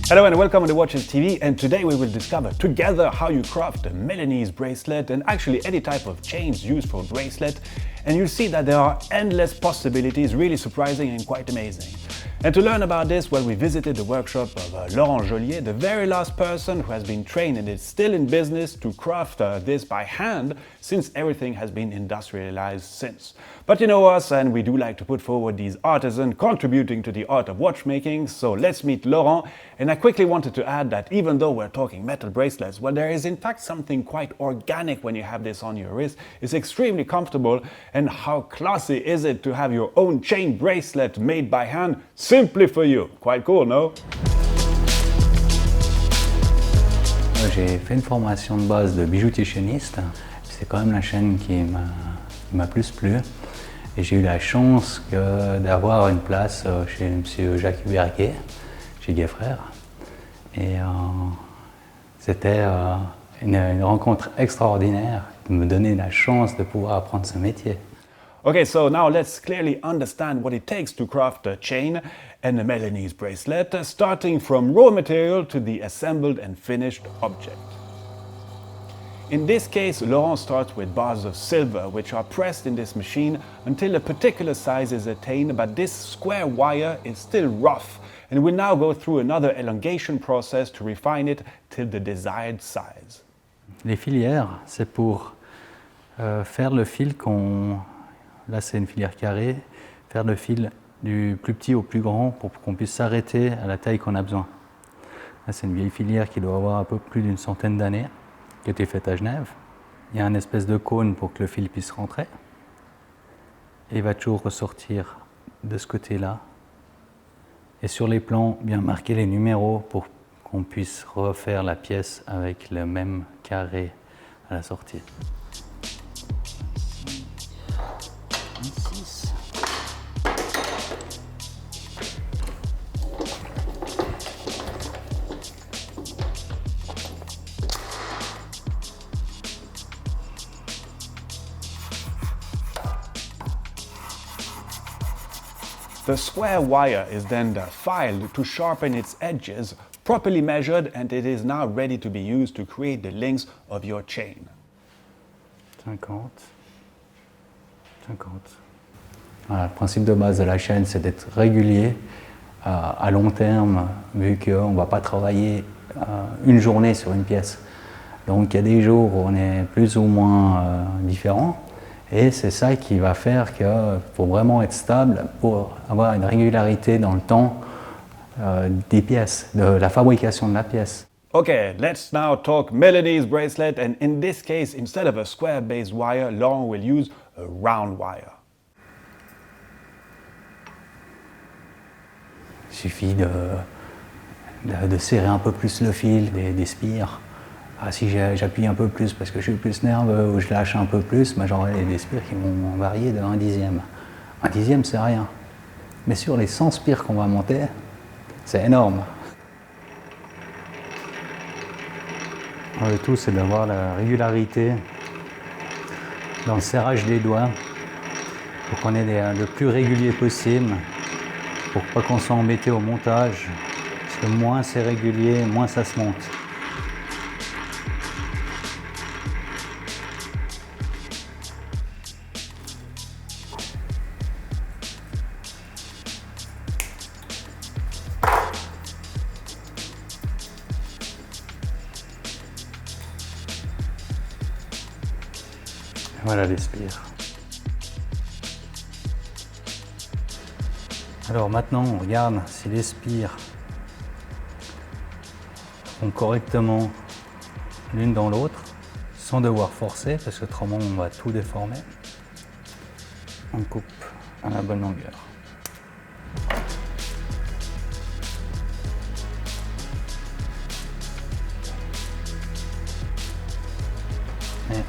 Hello and welcome to Watches TV, and today we will discover together how you craft a Milanese bracelet and actually any type of chains used for bracelet, and you'll see that there are endless possibilities, really surprising and quite amazing. And to learn about this, well, we visited the workshop of Laurent Joliet, the very last person who has been trained and is still in business to craft this by hand, since everything has been industrialized since. But you know us, and we do like to put forward these artisans contributing to the art of watchmaking, so let's meet Laurent. And I quickly wanted to add that even though we're talking metal bracelets, well, there is in fact something quite organic when you have this on your wrist. It's extremely comfortable, and how classy is it to have your own chain bracelet made by hand, simply for you. Quite cool, no? J'ai fait une formation de base de bijoutier chaîniste. C'est quand même la chaîne qui m'a plus plu. Et j'ai eu la chance d'avoir une place chez M. Jacques Huberguet, chez Guy Frères. Et c'était une rencontre extraordinaire de me donner la chance de pouvoir apprendre ce métier. Okay, so now let's clearly understand what it takes to craft a chain and a Milanese bracelet, starting from raw material to the assembled and finished object. In this case, Laurent starts with bars of silver, which are pressed in this machine until a particular size is attained, but this square wire is still rough, and we'll now go through another elongation process to refine it till the desired size. Les filières, c'est pour faire le fil là c'est une filière carrée, faire le fil du plus petit au plus grand pour qu'on puisse s'arrêter à la taille qu'on a besoin. Là c'est une vieille filière qui doit avoir un peu plus d'une centaine d'années, qui a été faite à Genève. Il y a un espèce de cône pour que le fil puisse rentrer. Et il va toujours ressortir de ce côté-là. Et sur les plans, bien marquer les numéros pour qu'on puisse refaire la pièce avec le même carré à la sortie. The square wire is then filed to sharpen its edges, properly measured, and it is now ready to be used to create the links of your chain. 50. Voilà, le principe de base de la chaîne, c'est d'être régulier à long terme, vu qu'on ne va pas travailler une journée sur une pièce. Donc il y a des jours où on est plus ou moins différent. Et c'est ça qui va faire qu'il faut vraiment être stable pour avoir une régularité dans le temps des pièces, de la fabrication de la pièce. Okay, let's now talk Milanese bracelet, and in this case, instead of a square-based wire, Laurent will use a round wire. Il suffit de serrer un peu plus le fil des spires. Si j'appuie un peu plus parce que je suis plus nerveux ou je lâche un peu plus, j'aurai des spires qui vont varier de 1/10. 1/10, c'est rien. Mais sur les 100 spires qu'on va monter, c'est énorme. Le tout, c'est d'avoir la régularité dans le serrage des doigts pour qu'on ait le plus régulier possible, pour pas qu'on soit embêté au montage. Parce que moins c'est régulier, moins ça se monte. Voilà les spires. Alors maintenant, on regarde si les spires vont correctement l'une dans l'autre, sans devoir forcer, parce que autrement on va tout déformer. On coupe à la bonne longueur. Et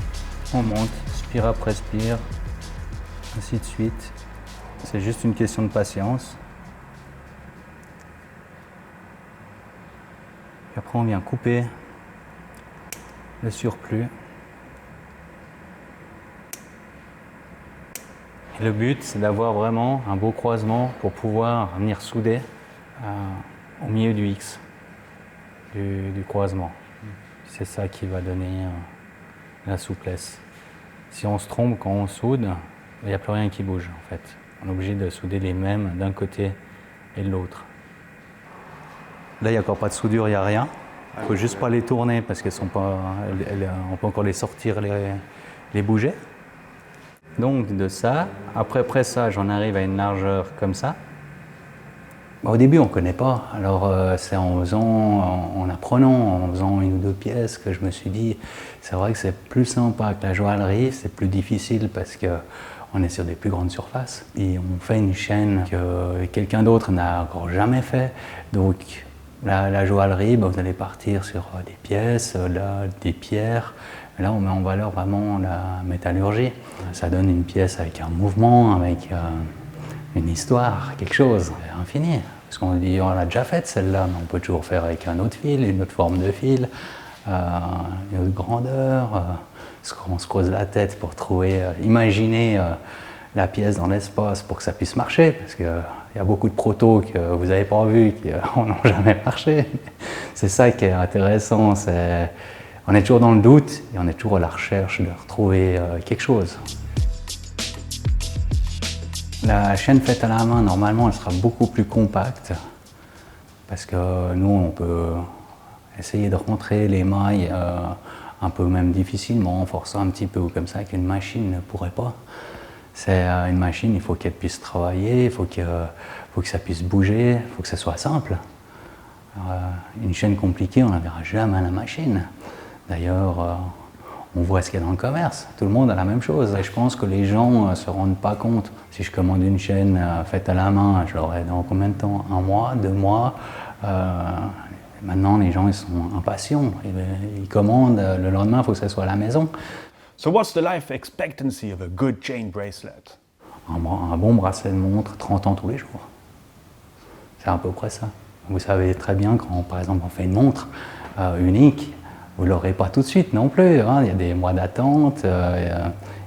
on monte. Spire après spire, ainsi de suite. C'est juste une question de patience. Puis après on vient couper le surplus. Et le but, c'est d'avoir vraiment un beau croisement pour pouvoir venir souder au milieu du X. du croisement. C'est ça qui va donner la souplesse. Si on se trompe quand on soude, il n'y a plus rien qui bouge en fait. On est obligé de souder les mêmes d'un côté et de l'autre. Là, il n'y a encore pas de soudure, il n'y a rien. Il ne faut juste pas les tourner parce qu'elles sont pas, on peut encore les sortir, les bouger. Donc de ça, après pressage, on arrive à une largeur comme ça. Au début, on ne connaît pas. Alors c'est en apprenant, en faisant une ou deux pièces que je me suis dit, c'est vrai que c'est plus sympa que la joaillerie, c'est plus difficile parce qu'on est sur des plus grandes surfaces. Et on fait une chaîne que quelqu'un d'autre n'a encore jamais fait. Donc la joaillerie, vous allez partir sur des pièces, là, des pierres. Là, on met en valeur vraiment la métallurgie. Ça donne une pièce avec un mouvement, avec une histoire, quelque chose, infini. Parce qu'on dit, on l'a déjà faite celle-là, mais on peut toujours faire avec un autre fil, une autre forme de fil, une autre grandeur. On se creuse la tête pour trouver, imaginer la pièce dans l'espace pour que ça puisse marcher. Parce qu'il y a beaucoup de protos que vous n'avez pas vus, qui n'ont jamais marché. C'est ça qui est intéressant. On est toujours dans le doute et on est toujours à la recherche de retrouver quelque chose. La chaîne faite à la main, normalement, elle sera beaucoup plus compacte parce que nous, on peut essayer de rentrer les mailles un peu même difficilement, en forçant un petit peu ou comme ça, qu'une machine ne pourrait pas. C'est une machine, il faut qu'elle puisse travailler, il faut que ça puisse bouger, il faut que ça soit simple. Une chaîne compliquée, on ne la verra jamais à la machine. D'ailleurs, on voit ce qu'il y a dans le commerce. Tout le monde a la même chose. Et je pense que les gens ne se rendent pas compte. Si je commande une chaîne faite à la main, je l'aurai dans combien de temps? 1 mois, 2 mois. Maintenant, les gens ils sont impatients. Ils commandent, le lendemain, il faut que ça soit à la maison. So what's the life expectancy of a good chain bracelet? Un bon bracelet de montre, 30 ans tous les jours. C'est à peu près ça. Vous savez très bien quand, par exemple, on fait une montre unique, vous ne l'aurez pas tout de suite non plus. Hein. Il y a des mois d'attente,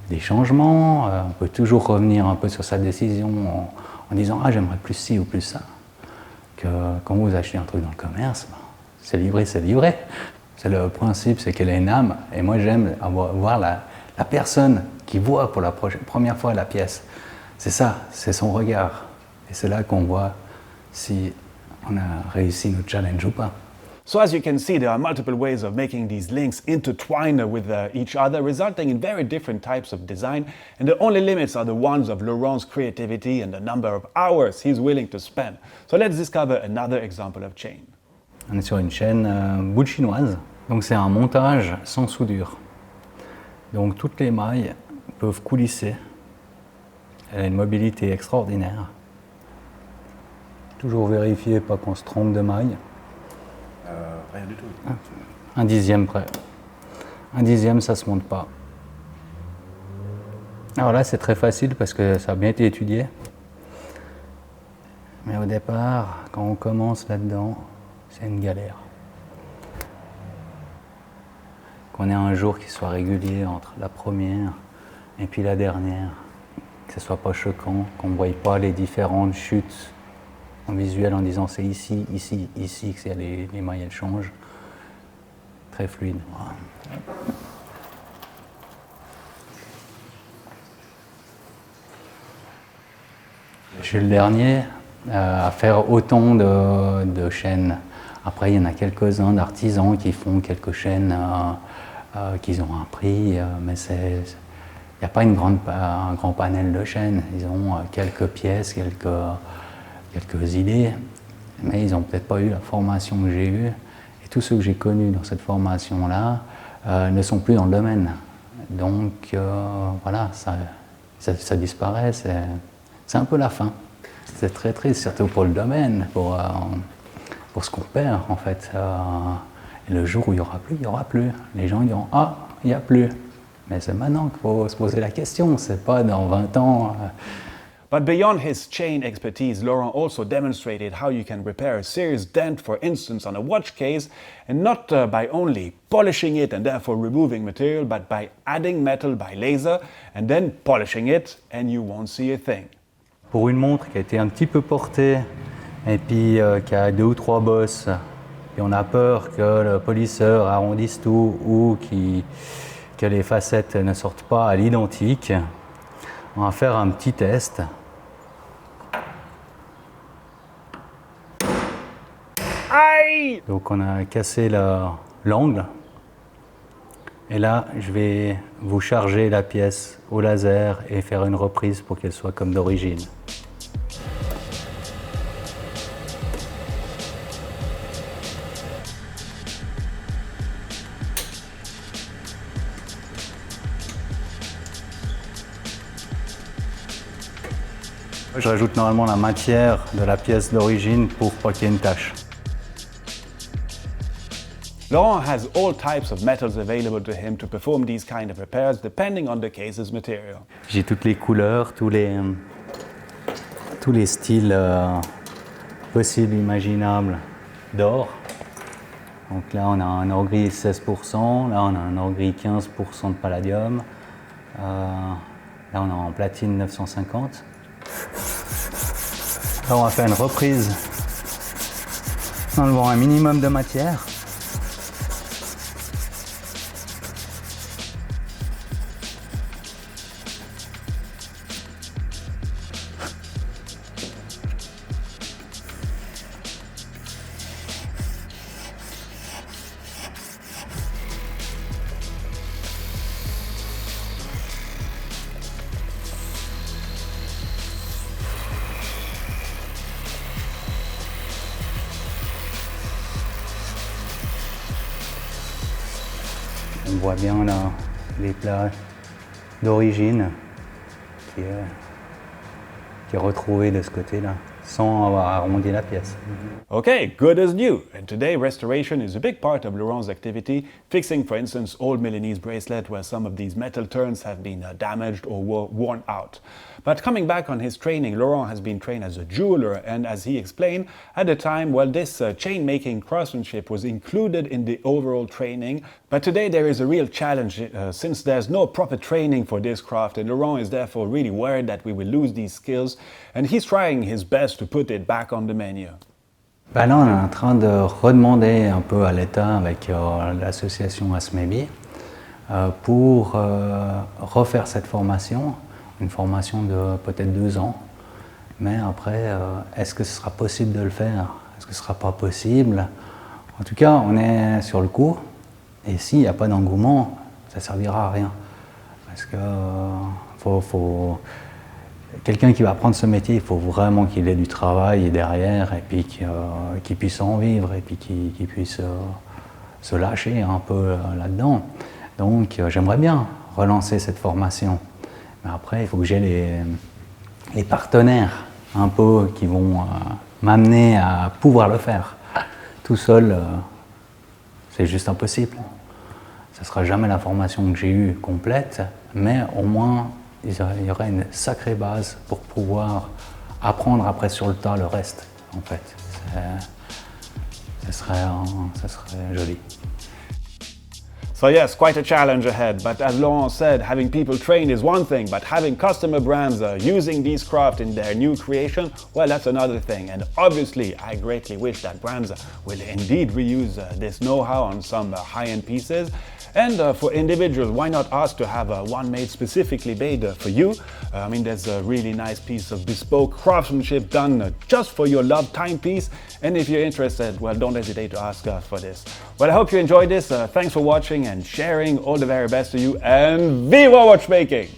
des changements. On peut toujours revenir un peu sur sa décision en disant « Ah, j'aimerais plus ci ou plus ça ». Que quand vous achetez un truc dans le commerce, c'est livré, c'est livré. C'est le principe, c'est qu'elle a une âme. Et moi, j'aime voir la personne qui voit pour la première fois la pièce. C'est ça, c'est son regard. Et c'est là qu'on voit si on a réussi notre challenge ou pas. So as you can see, there are multiple ways of making these links intertwine with each other, resulting in very different types of design, and the only limits are the ones of Laurent's creativity and the number of hours he's willing to spend. So let's discover another example of chain. On est sur une chaîne boule chinoise, donc c'est un montage sans soudure. Donc toutes les mailles peuvent coulisser. Elle a une mobilité extraordinaire. Toujours vérifier pas qu'on se trompe de maille. Rien du tout. 1/10 près. 1/10, ça se monte pas. Alors là, c'est très facile parce que ça a bien été étudié. Mais au départ, quand on commence là-dedans, c'est une galère. Qu'on ait un jour qui soit régulier entre la première et puis la dernière. Que ce soit pas choquant, qu'on ne voie pas les différentes chutes en visuel en disant c'est ici, ici, ici, que les mailles elles changent. Très fluide. Voilà. Je suis le dernier à faire autant de chaînes. Après, il y en a quelques-uns d'artisans qui font quelques chaînes qui ont un prix, mais il n'y a pas un grand panel de chaînes. Ils ont quelques pièces, quelques idées, mais ils n'ont peut-être pas eu la formation que j'ai eue. Et tous ceux que j'ai connus dans cette formation-là ne sont plus dans le domaine. Donc voilà, ça disparaît, c'est un peu la fin. C'est très triste, surtout pour le domaine, pour ce qu'on perd en fait. Et le jour où il n'y aura plus. Les gens diront « Ah, il n'y a plus ». Mais c'est maintenant qu'il faut se poser la question, c'est pas dans 20 ans. But beyond his chain expertise, Laurent also demonstrated how you can repair a serious dent, for instance, on a watch case, and not by only polishing it and therefore removing material, but by adding metal by laser and then polishing it, and you won't see a thing. Pour une montre qui a été un petit peu portée et puis qui a 2 ou 3 bosses et on a peur que le polisseur arrondisse tout ou que les facettes ne sortent pas à l'identique, on va faire un petit test. Aïe! Donc on a cassé l'angle. Et là, je vais vous charger la pièce au laser et faire une reprise pour qu'elle soit comme d'origine. Je rajoute normalement la matière de la pièce d'origine pour pas qu'il y ait une tache. Laurent has all types of metals available to him to perform these kind of repairs depending on the case's material. J'ai toutes les couleurs, tous les styles possibles, imaginables d'or. Donc là on a un or gris 16%, là on a un or gris 15% de palladium, là on est en platine 950. Là on va faire une reprise en enlevant un minimum de matière. On voit bien là les plats d'origine qui est retrouvé de ce côté-là, sans avoir arrondi la pièce. Okay, good as new. And today restoration is a big part of Laurent's activity, fixing for instance old Milanese bracelet where some of these metal turns have been damaged or worn out. But coming back on his training, Laurent has been trained as a jeweler, and as he explained, at the time, well, this chain-making craftsmanship was included in the overall training. But today there is a real challenge since there's no proper training for this craft, and Laurent is therefore really worried that we will lose these skills, and he's trying his best to put it back on the menu. Ben là, on est en train de redemander un peu à l'État avec l'association ASMEBI pour refaire cette formation. Une formation de peut-être 2 ans, mais après, est-ce que ce sera possible de le faire? Est-ce que ce ne sera pas possible? En tout cas, on est sur le coup, et s'il n'y a pas d'engouement, ça ne servira à rien. Parce que quelqu'un qui va apprendre ce métier, il faut vraiment qu'il ait du travail derrière, et puis qu'il puisse en vivre, et puis qu'il puisse se lâcher un peu là-dedans. Donc j'aimerais bien relancer cette formation. Mais après, il faut que j'ai les partenaires un peu qui vont m'amener à pouvoir le faire. Tout seul, c'est juste impossible. Ce ne sera jamais la formation que j'ai eue complète, mais au moins, il y aurait une sacrée base pour pouvoir apprendre après sur le tas le reste, en fait. Ce serait joli. So yes, quite a challenge ahead, but as Laurent said, having people trained is one thing, but having customer brands using these craft in their new creation, well, that's another thing. And obviously, I greatly wish that brands will indeed reuse this know-how on some high-end pieces. And for individuals, why not ask to have one made specifically made for you? I mean, there's a really nice piece of bespoke craftsmanship done just for your loved timepiece. And if you're interested, well, don't hesitate to ask for this. Well, I hope you enjoyed this. Thanks for watching and sharing. All the very best to you, and viva watchmaking!